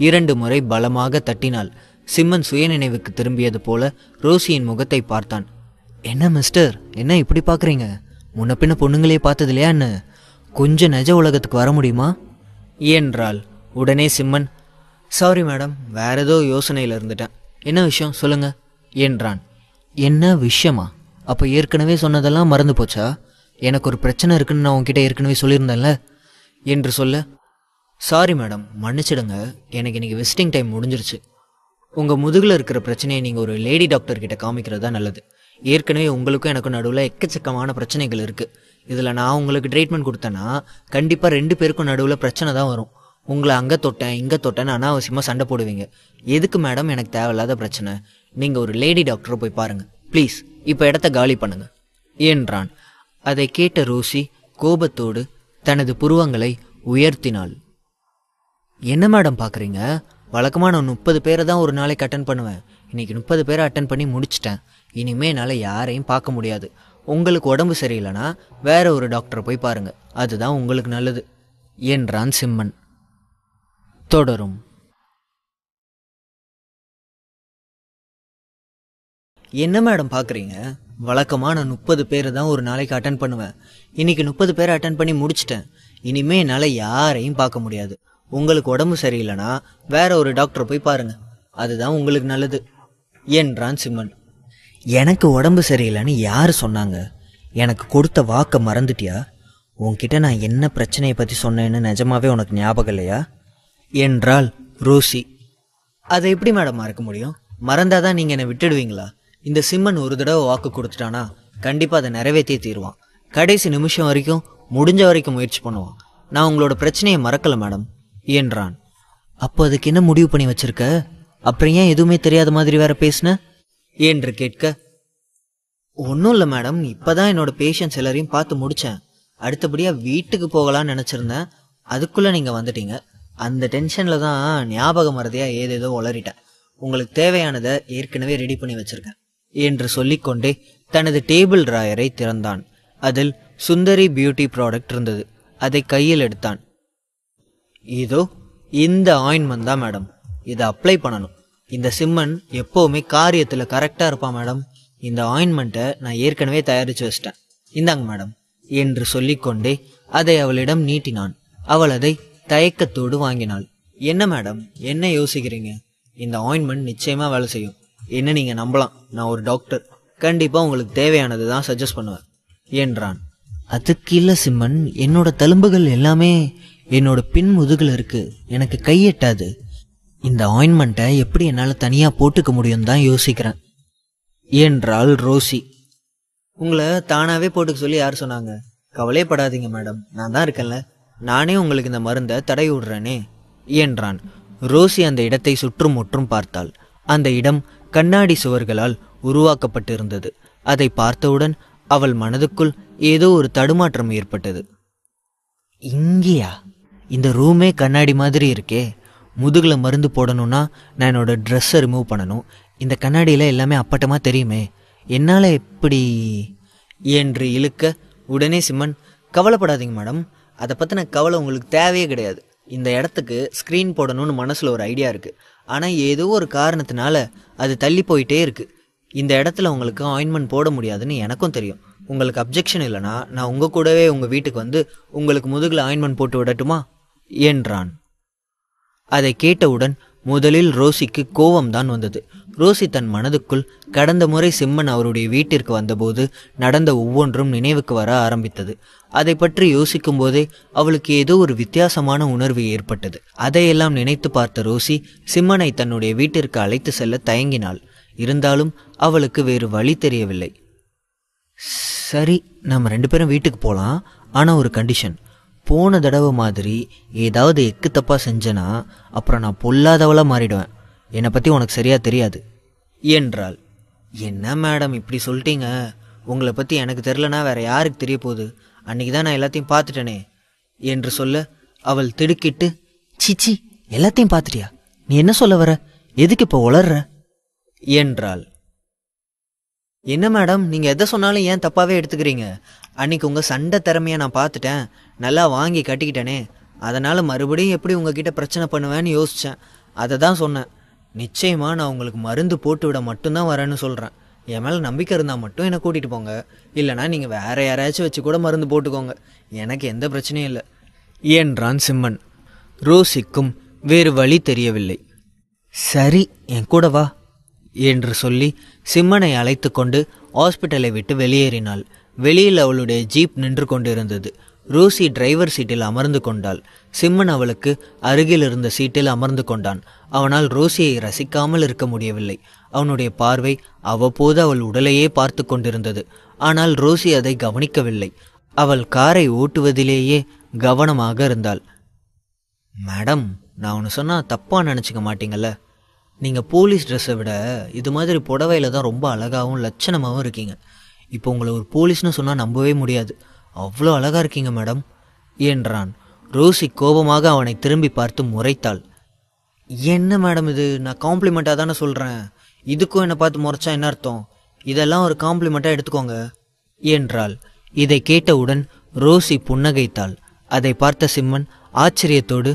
2 முறை பலமாக தட்டினாள். சிம்மன் சுயநினைவுக்கு திரும்பியது போல ரோசியின் முகத்தை பார்த்தான். என்ன மிஸ்டர், என்ன இப்படி பார்க்குறீங்க? முன்ன பின்ன பொண்ணுங்களே பார்த்தது இல்லையா என்ன? கொஞ்சம் நிஜ உலகத்துக்கு வர முடியுமா என்றாள். உடனே சிம்மன், சாரி மேடம், வேற ஏதோ யோசனையில் இருந்துட்டேன். என்ன விஷயம் சொல்லுங்க என்றான். என்ன விஷயமா? அப்போ ஏற்கனவே சொன்னதெல்லாம் மறந்து போச்சா? எனக்கு ஒரு பிரச்சனை இருக்குன்னு நான் உங்ககிட்ட ஏற்கனவே சொல்லியிருந்தேன்ல என்று சொல்ல, சாரி மேடம், மன்னிச்சிடுங்க, எனக்கு இன்றைக்கி விசிட்டிங் டைம் முடிஞ்சிருச்சு. உங்கள் முதுகில் இருக்கிற பிரச்சனையை நீங்கள் ஒரு லேடி டாக்டர்கிட்ட காமிக்கிறது தான் நல்லது. ஏற்கனவே உங்களுக்கும் எனக்கும் நடுவில் எக்கச்சக்கமான பிரச்சனைகள் இருக்குது. இதில் நான் உங்களுக்கு ட்ரீட்மெண்ட் கொடுத்தேன்னா கண்டிப்பாக 2 பேருக்கும் நடுவில் பிரச்சனை தான் வரும். உங்களை அங்கே தொட்டேன் இங்கே தொட்டேன்னு அனாவசியமாக சண்டை போடுவீங்க. எதுக்கு மேடம் எனக்கு தேவையில்லாத பிரச்சனை? நீங்கள் ஒரு லேடி டாக்டரை போய் பாருங்கள் ப்ளீஸ். இப்போ இடத்த காலி பண்ணுங்க என்றான். அதை கேட்ட ரோசி கோபத்தோடு தனது புருவங்களை உயர்த்தினாள். என்ன மேடம் பார்க்குறீங்க? வழக்கமாக நான் 30 பேரை தான் ஒரு நாளைக்கு அட்டன் பண்ணுவேன். இன்றைக்கி 30 பேரை அட்டன் பண்ணி முடிச்சிட்டேன். இனிமேல் என்னால் யாரையும் பார்க்க முடியாது. உங்களுக்கு உடம்பு சரியில்லைனா வேற ஒரு டாக்டரை போய் பாருங்கள், அதுதான் உங்களுக்கு நல்லது என்றான் சிம்மன். தொடரும். என்ன மேடம் பார்க்குறீங்க? வழக்கமாக நான் 30 பேரை தான் ஒரு நாளைக்கு அட்டன் பண்ணுவேன். இன்றைக்கி 30 பேரை அட்டன் பண்ணி முடிச்சிட்டேன். இனிமேல் என்னால் யாரையும் பார்க்க முடியாது. உங்களுக்கு உடம்பு சரியில்லைனா வேற ஒரு டாக்டரை போய் பாருங்க, அதுதான் உங்களுக்கு நல்லது என்றான் சிம்மன். எனக்கு உடம்பு சரியில்லைன்னு யார் சொன்னாங்க? எனக்கு கொடுத்த வாக்கை மறந்துட்டியா? உன்கிட்ட நான் என்ன பிரச்சனையை பற்றி சொன்னேன்னு நிஜமாவே உனக்கு ஞாபகம் இல்லையா என்றாள் ரோசி. அதை எப்படி மேடம் மறக்க முடியும்? மறந்தாதான் நீங்கள் என்னை விட்டுடுவீங்களா? இந்த சிம்மன் ஒரு தடவை வாக்கு கொடுத்துட்டானா கண்டிப்பாக அதை நிறைவேற்றியே தீருவான். கடைசி நிமிஷம் வரைக்கும் முடிஞ்ச வரைக்கும் முயற்சி பண்ணுவான். நான் உங்களோட பிரச்சனையை மறக்கலை மேடம் என்றான். அப்போ அதுக்கு என்ன முடிவு பண்ணி வச்சிருக்க? அப்புறம் ஏன் எதுவுமே தெரியாத மாதிரி வேற பேசுன என்று கேட்க, ஒன்றும் இல்லை மேடம், இப்போதான் என்னோட பேஷண்ட்ஸ் எல்லாரையும் பார்த்து முடித்தேன். அடுத்தபடியாக வீட்டுக்கு போகலான்னு நினச்சிருந்தேன். அதுக்குள்ளே நீங்கள் வந்துட்டீங்க. அந்த டென்ஷனில் தான் ஞாபக மறதியாக ஏதேதோ உளறிட்டேன். உங்களுக்கு தேவையானதை ஏற்கனவே ரெடி பண்ணி வச்சுருக்கேன் என்று சொல்லிக்கொண்டே தனது டேபிள் டிராயரை திறந்தான். அதில் சுந்தரி பியூட்டி ப்ராடக்ட் இருந்தது. அதை கையில் எடுத்தான். இதோ இந்த ஆயின்மெண்ட் தான் மேடம், இதை அப்ளை பண்ணணும். இந்த சிம்மன் எப்போவுமே காரியத்தில் கரெக்டாக இருப்பான் மேடம். இந்த ஆயின்மெண்ட்டை நான் ஏற்கனவே தயாரித்து வச்சிட்டேன், இந்தாங்க மேடம் என்று சொல்லிக்கொண்டே அதை அவளிடம் நீட்டினான். அவள் அதை தயக்கத்தோடு வாங்கினாள். என்ன மேடம், என்ன யோசிக்கிறீங்க? இந்த ஆயின்மெண்ட் நிச்சயமாக வேலை செய்யும். என்ன நீங்கள் நம்பலாம், நான் ஒரு டாக்டர், கண்டிப்பாக உங்களுக்கு தேவையானது தான் சஜஸ்ட் பண்ணுவேன் என்றான். அதுக்கு இல்லை சிம்மன், என்னோட தழும்புகள் எல்லாமே என்னோட பின் முதுகில் இருக்கு, எனக்கு கையெட்டாது. இந்த ஆயின்மெண்ட்டை எப்படி என்னால் தனியாக போட்டுக்க முடியும் தான் யோசிக்கிறேன் என்றாள் ரோசி. உங்களை தானாகவே போட்டுக்க சொல்லி யார் சொன்னாங்க? கவலைப்படாதீங்க மேடம், நான் தான் இருக்கேன்ல, நானே உங்களுக்கு இந்த மருந்தை தடவி விடுறேனே என்றான். ரோசி அந்த இடத்தை சுற்றும் முற்றும் பார்த்தாள். அந்த இடம் கண்ணாடி சுவர்களால் உருவாக்கப்பட்டிருந்தது. அதை பார்த்தவுடன் அவள் மனதுக்குள் ஏதோ ஒரு தடுமாற்றம் ஏற்பட்டது. இங்கேயா? இந்த ரூமே கண்ணாடி மாதிரி இருக்கே. முதுகில் மருந்து போடணும்னா நான் என்னோட ட்ரெஸ்ஸை ரிமூவ் பண்ணணும். இந்த கண்ணாடியில் எல்லாமே அப்பட்டமாக தெரியுமே, என்னால் எப்படி என்று இழுக்க, உடனே சிம்மன், கவலைப்படாதீங்க மேடம், அதை பற்றின கவலை உங்களுக்கு தேவையே கிடையாது. இந்த இடத்துக்கு ஸ்க்ரீன் போடணும்னு மனசில் ஒரு ஐடியா இருக்குது. ஆனால் ஏதோ ஒரு காரணத்தினால அது தள்ளி போயிட்டே இருக்குது. இந்த இடத்துல உங்களுக்கு ஆயின்மெண்ட் போட முடியாதுன்னு எனக்கும் தெரியும். உங்களுக்கு அப்ஜெக்ஷன் இல்லைனா நான் உங்கள் கூடவே உங்கள் வீட்டுக்கு வந்து உங்களுக்கு முதுகில் ஆயின்மெண்ட் போட்டு விடட்டுமா என்றான். அதை கேட்டவுடன் முதலில் ரோசிக்கு கோபம்தான் வந்தது. ரோசி தன் மனதுக்குள் கடந்த முறை சிம்மன் அவருடைய வீட்டிற்கு வந்தபோது நடந்த ஒவ்வொன்றும் நினைவுக்கு வர ஆரம்பித்தது. அதை பற்றி யோசிக்கும் போதே அவளுக்கு ஏதோ ஒரு வித்தியாசமான உணர்வு ஏற்பட்டது. அதையெல்லாம் நினைத்து பார்த்த ரோசி சிம்மனை தன்னுடைய வீட்டிற்கு அழைத்து செல்ல தயங்கினாள். இருந்தாலும் அவளுக்கு வேறு வழி தெரியவில்லை. சரி, நம்ம 2 பேரும் வீட்டுக்கு போகலாம். ஆனால் ஒரு கண்டிஷன். போன தடவை மாதிரி ஏதாவது எக்கு தப்பாக செஞ்சேன்னா அப்புறம் நான் பொல்லாதவளாக மாறிடுவேன். என்னை பற்றி உனக்கு சரியாக தெரியாது என்றாள். என்ன மேடம் இப்படி சொல்லிட்டீங்க? உங்களை பற்றி எனக்கு தெரிலனா வேற யாருக்கு தெரிய போகுது? அன்றைக்கி தான் நான் எல்லாத்தையும் பார்த்துட்டேனே என்று சொல்ல அவள் திடுக்கிட்டு, சிச்சி, எல்லாத்தையும் பார்த்துட்டியா? நீ என்ன சொல்ல வர? எதுக்கு இப்போ உளர்ற என்றாள். என்ன மேடம், நீங்கள் எதை சொன்னாலும் ஏன் தப்பாகவே எடுத்துக்கிறீங்க? அன்றைக்கி உங்கள் சண்டை திறமையை நான் பார்த்துட்டேன், நல்லா வாங்கி கட்டிக்கிட்டேனே, அதனால் மறுபடியும் எப்படி உங்ககிட்ட பிரச்சனை பண்ணுவேன்னு யோசித்தேன். அதை தான் சொன்னேன். நிச்சயமாக நான் உங்களுக்கு மருந்து போட்டு விட மட்டும்தான் வரேன்னு சொல்கிறேன். என் மேலே நம்பிக்கை இருந்தால் மட்டும் என்னை கூட்டிகிட்டு போங்க. இல்லைனா நீங்கள் வேறு யாராச்சும் வச்சு கூட மருந்து போட்டுக்கோங்க, எனக்கு எந்த பிரச்சனையும் இல்லை என்றான் சிம்மன். ரோசிக்கும் வேறு வழி தெரியவில்லை. சரி, என் கூட வா என்று சொல்லி சிம்மனை அழைத்து கொண்டு ஹாஸ்பிட்டலை விட்டு வெளியேறினாள். வெளியில் அவளுடைய ஜீப் நின்று கொண்டிருந்தது. ரோசி டிரைவர் சீட்டில் அமர்ந்து கொண்டாள். சிம்மன் அவளுக்கு அருகில் இருந்த சீட்டில் அமர்ந்து கொண்டான். அவனால் ரோசியை ரசிக்காமல் இருக்க முடியவில்லை. அவனுடைய பார்வை அவ்வப்போது அவள் உடலையே பார்த்து கொண்டிருந்தது. ஆனால் ரோசி அதை கவனிக்கவில்லை. அவள் காரை ஓட்டுவதிலேயே கவனமாக இருந்தாள். மேடம், நான் ஒன்று சொன்னால் தப்பாக நினச்சிக்க மாட்டீங்கள்ல? நீங்கள் போலீஸ் ட்ரெஸ்ஸை விட இது மாதிரி புடவையில் தான் ரொம்ப அழகாகவும் லட்சணமாகவும் இருக்கீங்க. இப்போ உங்களை ஒரு போலீஸ்னு சொன்னால் நம்பவே முடியாது. அவ்வளோ அழகாக இருக்கீங்க மேடம் என்றான். ரோசி கோபமாக அவனை திரும்பி பார்த்து முறைத்தாள். என்ன மேடம் இது? நான் காம்ப்ளிமெண்ட்டாக தானே சொல்கிறேன். இதுக்கும் என்னை பார்த்து முறைச்சா என்ன அர்த்தம்? இதெல்லாம் ஒரு காம்ப்ளிமெண்ட்டாக எடுத்துக்கோங்க என்றாள். இதை கேட்டவுடன் ரோசி புன்னகைத்தாள். அதை பார்த்த சிம்மன் ஆச்சரியத்தோடு,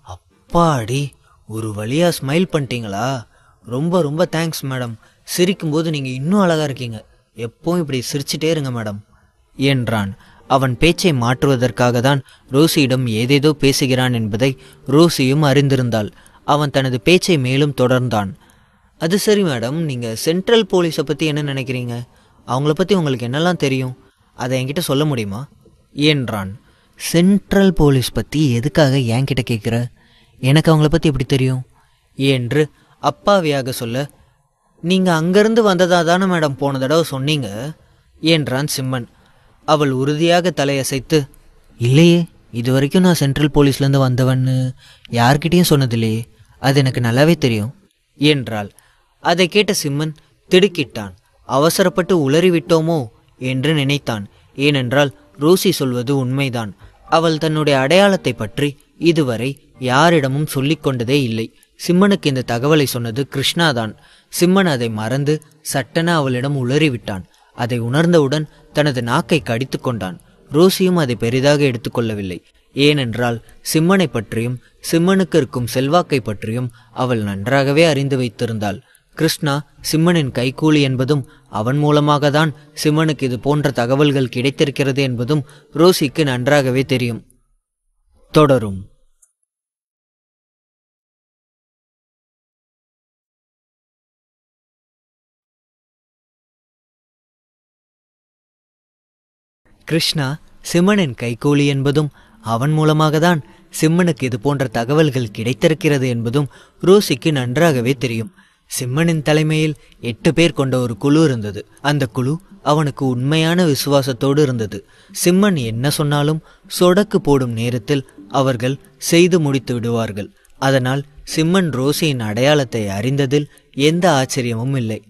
அப்பாடி, ஒரு வழியாக ஸ்மைல் பண்ணிட்டீங்களா? ரொம்ப ரொம்ப தேங்க்ஸ் மேடம். சிரிக்கும்போது நீங்கள் இன்னும் அழகாக இருக்கீங்க. எப்பவும் இப்படி சிரிச்சிட்டே இருங்க மேடம் என்றான். அவன் பேச்சை மாற்றுவதற்காக தான் ரோசியிடம் ஏதேதோ பேசுகிறான் என்பதை ரோசியும் அறிந்திருந்தாள். அவன் தனது பேச்சை மேலும் தொடர்ந்தான். அது சரி மேடம், நீங்கள் சென்ட்ரல் போலீஸை பற்றி என்ன நினைக்கிறீங்க? அவங்கள பற்றி உங்களுக்கு என்னெல்லாம் தெரியும்? அதை என்கிட்ட சொல்ல முடியுமா என்றான். சென்ட்ரல் போலீஸ் பற்றி எதுக்காக என்கிட்ட கேட்குற? எனக்கு அவங்கள பற்றி எப்படி தெரியும் என்று அப்பாவியாக சொல்ல, நீங்கள் அங்கேருந்து வந்ததாக தானே மேடம் போன தடவை சொன்னீங்க என்றான் சிம்மன். அவள் உறுதியாக தலையசைத்து, இல்லையே, இது வரைக்கும் நான் சென்ட்ரல் போலீஸ்லேருந்து வந்தவன்னு யார்கிட்டையும் சொன்னதில்லையே, அது எனக்கு நல்லாவே தெரியும் என்றாள். அதை கேட்ட சிம்மன் திடுக்கிட்டான். அவசரப்பட்டு உளறிவிட்டோமோ என்று நினைத்தான். ஏனென்றால் ரோசி சொல்வது உண்மைதான். அவள் தன்னுடைய அடையாளத்தை பற்றி இதுவரை யாரிடமும் சொல்லிக் கொண்டதே இல்லை. சிம்மனுக்கு இந்த தகவலை சொன்னது கிருஷ்ணாதான். சிம்மன் அதை மறந்து சட்டென அவளிடம் உளறிவிட்டான். அதை உணர்ந்தவுடன் தனது நாக்கை கடித்து கொண்டான். ரோசியும் அதை பெரிதாக எடுத்துக்கொள்ளவில்லை. ஏனென்றால் சிம்மனை பற்றியும் சிம்மனுக்கு இருக்கும் செல்வாக்கை பற்றியும் அவள் நன்றாகவே அறிந்து வைத்திருந்தாள். கிருஷ்ணா சிம்மனின் கைக்கூலி என்பதும் அவன் மூலமாக தான் சிம்மனுக்கு இது போன்ற தகவல்கள் கிடைத்திருக்கிறது என்பதும் ரோசிக்கு நன்றாகவே தெரியும். தொடரும். கிருஷ்ணா சிம்மனின் கைக்கூலி என்பதும் அவன் மூலமாக தான் சிம்மனுக்கு இது போன்ற தகவல்கள் கிடைத்திருக்கிறது என்பதும் ரோசிக்கு நன்றாகவே தெரியும். சிம்மனின் தலைமையில் 8 பேர் கொண்ட ஒரு குழு இருந்தது. அந்த குழு அவனுக்கு உண்மையான விசுவாசத்தோடு இருந்தது. சிம்மன் என்ன சொன்னாலும் சொடக்கு போடும் நேரத்தில் அவர்கள் செய்து முடித்து விடுவார்கள். அதனால் சிம்மன் ரோசியின் அடையாளத்தை அறிந்ததில் எந்த ஆச்சரியமும் இல்லை.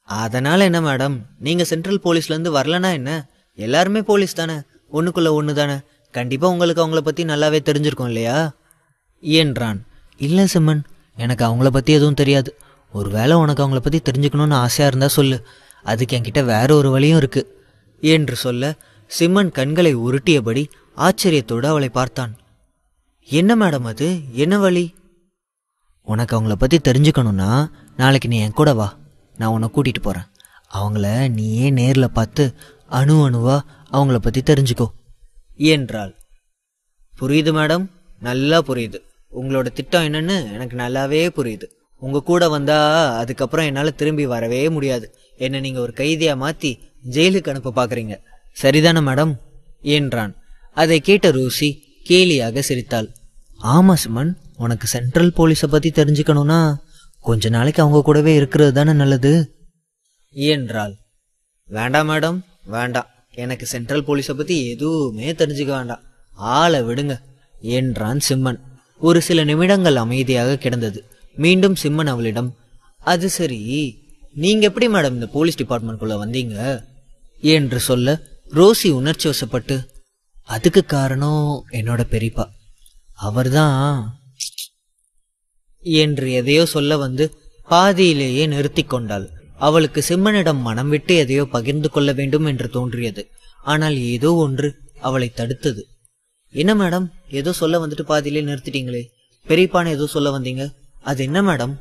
அதனால் என்ன மேடம், நீங்கள் சென்ட்ரல் போலீஸ்லேருந்து வரலனா என்ன? எல்லாருமே போலீஸ் தானே, ஒன்றுக்குள்ளே ஒன்று தானே. கண்டிப்பாக உங்களுக்கு அவங்கள பற்றி நல்லாவே தெரிஞ்சிருக்கும் இல்லையா என்றான். இல்லை சிம்மன், எனக்கு அவங்கள பற்றி எதுவும் தெரியாது. ஒருவேளை உனக்கு அவங்கள பற்றி தெரிஞ்சுக்கணுன்னு ஆசையாக இருந்தால் சொல்லு, அதுக்கு என்கிட்ட வேற ஒரு வழியும் இருக்குது என்று சொல்ல சிம்மன் கண்களை உருட்டியபடி ஆச்சரியத்தோடு அவளை பார்த்தான். என்ன மேடம் அது? என்ன வழி? உனக்கு அவங்கள பற்றி தெரிஞ்சுக்கணுன்னா நாளைக்கு நீ என் கூட வா, நான் உன்னை கூட்டிகிட்டு போகிறேன். அவங்கள நீயே நேரில் பார்த்து அணு அணுவாக அவங்கள பற்றி தெரிஞ்சுக்கோ என்றாள். புரியுது மேடம், நல்லா புரியுது. உங்களோட திட்டம் என்னன்னு எனக்கு நல்லாவே புரியுது. உங்கள் கூட வந்தால் அதுக்கப்புறம் என்னால் திரும்பி வரவே முடியாது. என்னை நீங்கள் ஒரு கைதியாக மாற்றி ஜெயிலுக்கு அனுப்ப பார்க்குறீங்க, சரிதானே மேடம் என்றான். அதை கேட்ட ரோசி கேலியாக சிரித்தாள். ஆமாம் சிம்மன், உனக்கு சென்ட்ரல் போலீஸை பற்றி தெரிஞ்சுக்கணுன்னா கொஞ்ச நாளைக்கு அவங்க கூடவே இருக்கிறது தானே நல்லது என்றாள். வேண்டாம் மேடம், வேண்டாம். எனக்கு சென்ட்ரல் போலீஸை பற்றி எதுவுமே தெரிஞ்சுக்க வேண்டாம், ஆளை விடுங்க என்றான் சிம்மன். ஒரு சில நிமிடங்கள் அமைதியாக கிடந்தது. மீண்டும் சிம்மன் அவளிடம், அது சரி, நீங்க எப்படி மேடம் இந்த போலீஸ் டிபார்ட்மெண்ட்குள்ள வந்தீங்க என்று சொல்ல ரோசி உணர்ச்சி வசப்பட்டு, அதுக்கு காரணம் என்னோட பெரியப்பா, அவர்தான் என்று எதையோ சொல்ல வந்து பாதியிலேயே நிறுத்தி கொண்டாள். அவளுக்கு சிம்மனிடம் மனம் விட்டு எதையோ பகிர்ந்து கொள்ள வேண்டும் என்று தோன்றியது. ஆனால் ஏதோ ஒன்று அவளை தடுத்தது. என்ன மேடம், ஏதோ சொல்ல வந்துட்டு பாதியிலே நிறுத்திட்டீங்களே, பெரியப்பான்னு ஏதோ சொல்ல வந்தீங்க, அது என்ன மேடம்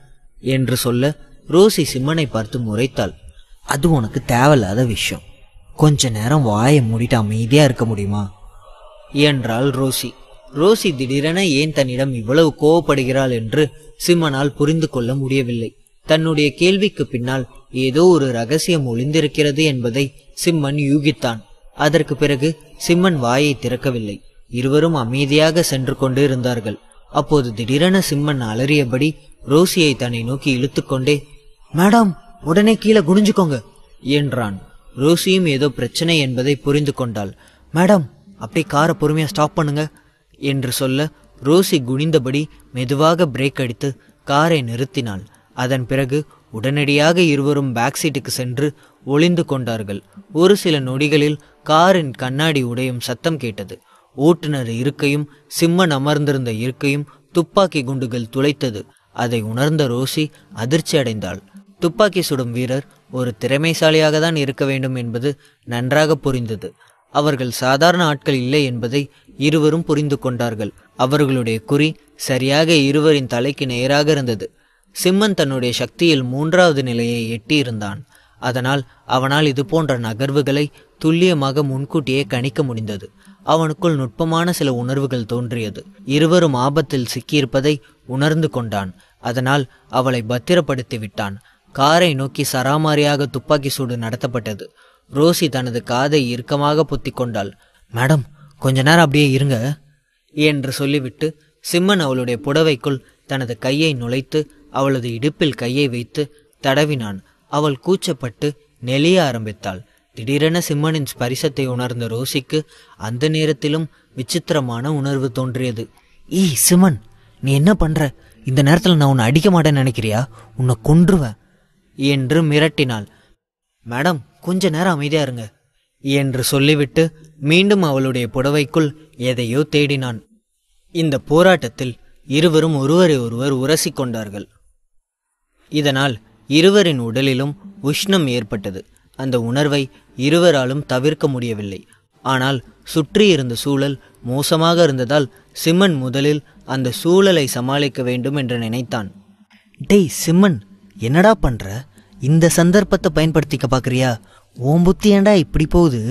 என்று சொல்ல ரோசி சிம்மனை பார்த்து முறைத்தாள். அது உனக்கு தேவையில்லாத விஷயம், கொஞ்ச நேரம் வாயை மூடிட்டு அமைதியா இருக்க முடியுமா என்றாள் ரோசி. ரோசி திடீரென ஏன் தன்னிடம் இவ்வளவு கோவப்படுகிறாள் என்று சிம்மனால் புரிந்து கொள்ள முடியவில்லை. தன்னுடைய கேள்விக்கு பின்னால் ஏதோ ஒரு ரகசியம் ஒளிந்திருக்கிறது என்பதை சிம்மன் யூகித்தான். அதற்கு பிறகு சிம்மன் வாயை திறக்கவில்லை. இருவரும் அமைதியாக சென்று கொண்டு இருந்தார்கள். அப்போது திடீரென சிம்மன் அலறியபடி ரோசியை தன்னை நோக்கி இழுத்துக்கொண்டே, மேடம் உடனே கீழே குனிஞ்சுக்கோங்க என்றான். ரோசியும் ஏதோ பிரச்சனை என்பதை புரிந்து கொண்டாள். மேடம் அப்படி காரை பொறுமையா ஸ்டாப் பண்ணுங்க என்று சொல்ல ரோசி குனிந்தபடி மெதுவாக பிரேக் அடித்து காரை நிறுத்தினாள். அதன் பிறகு உடனடியாக இருவரும் பேக் சீட்டுக்கு சென்று ஒளிந்து கொண்டார்கள். ஒரு சில நொடிகளில் காரின் கண்ணாடி உடையும் சத்தம் கேட்டது. ஓட்டுநர் இருக்கையும் சிம்மன் அமர்ந்திருந்த இருக்கையும் துப்பாக்கி குண்டுகள் துளைத்தது. அதை உணர்ந்த ரோசி அதிர்ச்சி அடைந்தாள். துப்பாக்கி சுடும் வீரர் ஒரு திறமைசாலியாக தான் இருக்க வேண்டும் என்பது நன்றாக புரிந்தது. அவர்கள் சாதாரண ஆட்கள் இல்லை என்பதை இருவரும் புரிந்து கொண்டார்கள். அவர்களுடைய குறி சரியாக இருவரின் தலைக்கு நேராக இருந்தது. சிம்மன் தன்னுடைய சக்தியில் 3வது நிலையை எட்டியிருந்தான். அதனால் அவனால் இது போன்ற நகர்வுகளை துல்லியமாக முன்கூட்டியே கணிக்க முடிந்தது. அவனுக்குள் நுட்பமான சில உணர்வுகள் தோன்றியது. இருவரும் ஆபத்தில் சிக்கியிருப்பதை உணர்ந்து கொண்டான். அதனால் அவளை பத்திரப்படுத்தி விட்டான். காரை நோக்கி சராமாரியாக துப்பாக்கி சூடு நடத்தப்பட்டது. ரோசி தனது காதை இறுக்கமாக பொத்தி கொண்டாள். மேடம் கொஞ்ச நேரம் அப்படியே இருங்க என்று சொல்லிவிட்டு சிம்மன் அவளுடைய புடவைக்குள் தனது கையை நுழைத்து அவளது இடுப்பில் கையை வைத்து தடவினான். அவள் கூச்சப்பட்டு நெளிய ஆரம்பித்தாள். திடீரென சிம்மனின் ஸ்பரிசத்தை உணர்ந்த ரோசிக்கு அந்த நேரத்திலும் விசித்திரமான உணர்வு தோன்றியது. ஏய் சிம்மன், நீ என்ன பண்ற? இந்த நேரத்தில் நான் உன்னை அடிக்க மாட்டேன்னு நினைக்கிறியா? உன்னை கொன்றுவேன் என்று மிரட்டினாள். மேடம் கொஞ்ச நேரம் அமைதியா இருங்க என்று சொல்லிவிட்டு மீண்டும் அவளுடைய புடவைக்குள் எதையோ தேடினான். இந்த போராட்டத்தில் இருவரும் ஒருவரை ஒருவர் உரசி கொண்டார்கள். இதனால் இருவரின் உடலிலும் உஷ்ணம் ஏற்பட்டது. அந்த உணர்வை இருவராலும் தவிர்க்க முடியவில்லை. ஆனால் சுற்றி இருந்த சூழல் மோசமாக இருந்ததால் சிம்மன் முதலில் அந்த சூழலை சமாளிக்க வேண்டும் என்று நினைத்தான். டேய் சிம்மன், என்னடா பண்ற? இந்த சந்தர்ப்பத்தை பயன்படுத்திக்க பார்க்குறியா? ஓம் புத்தி ஏண்டா இப்படி போகுது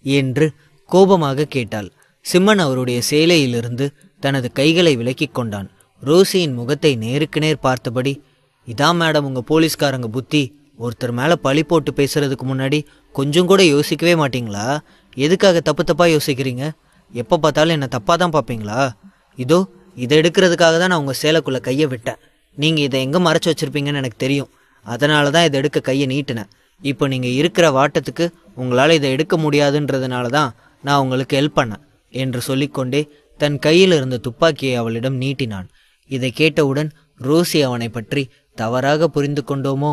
என்று கோபமாக கேட்டாள். சிம்மன் அவருடைய சேலையிலிருந்து தனது கைகளை விலக்கி கொண்டான். ரோசியின் முகத்தை நேருக்கு நேர் பார்த்தபடி, இதான் மேடம் உங்கள் போலீஸ்காரங்க புத்தி. ஒருத்தர் மேலே பழி போட்டு பேசுறதுக்கு முன்னாடி கொஞ்சம் கூட யோசிக்கவே மாட்டிங்களா? எதுக்காக தப்பு தப்பாக யோசிக்கிறீங்க? எப்போ பார்த்தாலும் என்னை தப்பாக தான் பார்ப்பீங்களா? இதோ இதை எடுக்கிறதுக்காக தான் நான் உங்கள் சேலைக்குள்ளே கையை விட்டேன். நீங்கள் இதை எங்கே மறைச்சி வச்சுருப்பீங்கன்னு எனக்கு தெரியும். அதனால தான் இதை எடுக்க கையை நீட்டினேன். இப்போ நீங்கள் இருக்கிற வாட்டத்துக்கு உங்களால் இதை எடுக்க முடியாதுன்றதுனால தான் நான் உங்களுக்கு ஹெல்ப் பண்ணேன் என்று சொல்லிக்கொண்டே தன் கையில் இருந்த துப்பாக்கியை அவளிடம் நீட்டினான். இதை கேட்டவுடன் ரோசி அவனை பற்றி தவறாக புரிந்து கொண்டோமோ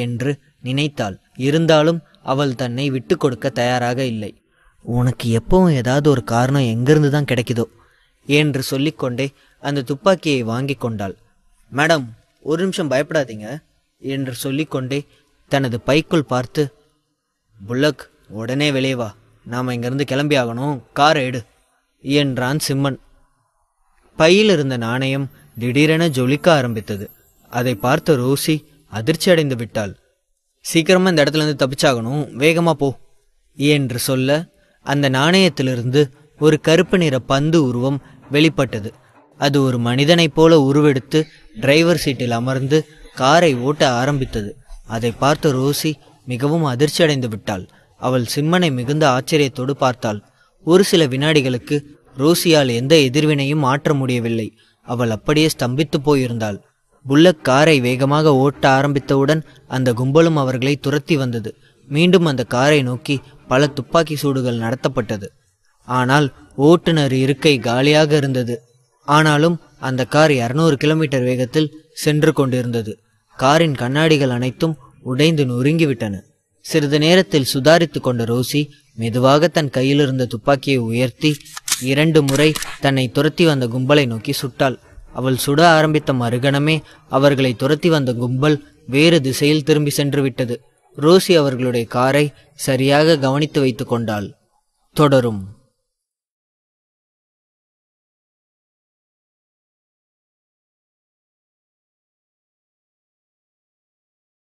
என்று நினைத்தாள். இருந்தாலும் அவள் தன்னை விட்டு கொடுக்க தயாராக இல்லை. உனக்கு எப்பவும் ஏதாவது ஒரு காரணம் எங்கிருந்து தான் கிடைக்குதோ என்று சொல்லிக்கொண்டே அந்த துப்பாக்கியை வாங்கி கொண்டாள். மேடம் ஒரு நிமிஷம் பயப்படாதீங்க என்று சொல்லிக்கொண்டே தனது பைக்குள் பார்த்து, புல்லக் உடனே வெளியே வா, நாம் இங்கிருந்து கிளம்பி ஆகணும், காரை எடு என்றான் சிம்மன். பையில் இருந்த நாணயம் திடீரென ஜொலிக்க ஆரம்பித்தது. அதை பார்த்த ரோசி அதிர்ச்சி அடைந்து விட்டாள். சீக்கிரமா இந்த இடத்துல இருந்து தப்பிச்சாகணும், வேகமா போ என்று சொல்ல அந்த நாணயத்திலிருந்து ஒரு கருப்பு நிற பந்து உருவம் வெளிப்பட்டது. அது ஒரு மனிதனைப் போல உருவெடுத்து டிரைவர் சீட்டில் அமர்ந்து காரை ஓட்ட ஆரம்பித்தது. அதை பார்த்த ரோசி மிகவும் அதிர்ச்சி அடைந்து விட்டாள். அவள் சிம்மனை மிகுந்த ஆச்சரியத்தோடு பார்த்தாள். ஒரு சில வினாடிகளுக்கு ரோசியால் எந்த எதிர்வினையும் மாற்ற முடியவில்லை. அவள் அப்படியே ஸ்தம்பித்து போயிருந்தாள். புல்லக் காரை வேகமாக ஓட்ட ஆரம்பித்தவுடன் அந்த கும்பலும் அவர்களை துரத்தி வந்தது. மீண்டும் அந்த காரை நோக்கி பல துப்பாக்கி சூடுகள் நடத்தப்பட்டது. ஆனால் ஓட்டுநர் இருக்கை காலியாக இருந்தது. ஆனாலும் அந்த கார் 200 கிலோமீட்டர் வேகத்தில் சென்று கொண்டிருந்தது. காரின் கண்ணாடிகள் அனைத்தும் உடைந்து நொறுங்கிவிட்டன. சிறிது நேரத்தில் சுதாரித்து கொண்ட ரோசி மெதுவாக தன் கையில் இருந்த துப்பாக்கியை உயர்த்தி 2 முறை தன்னை துரத்தி வந்த கும்பலை நோக்கி சுட்டாள். அவள் சுட ஆரம்பித்த மறுகணமே அவர்களை துரத்தி வந்த கும்பல் வேறு திசையில் திரும்பி சென்று விட்டது. ரோசி அவர்களுடைய காரை சரியாக கவனித்து வைத்து கொண்டாள். தொடரும்.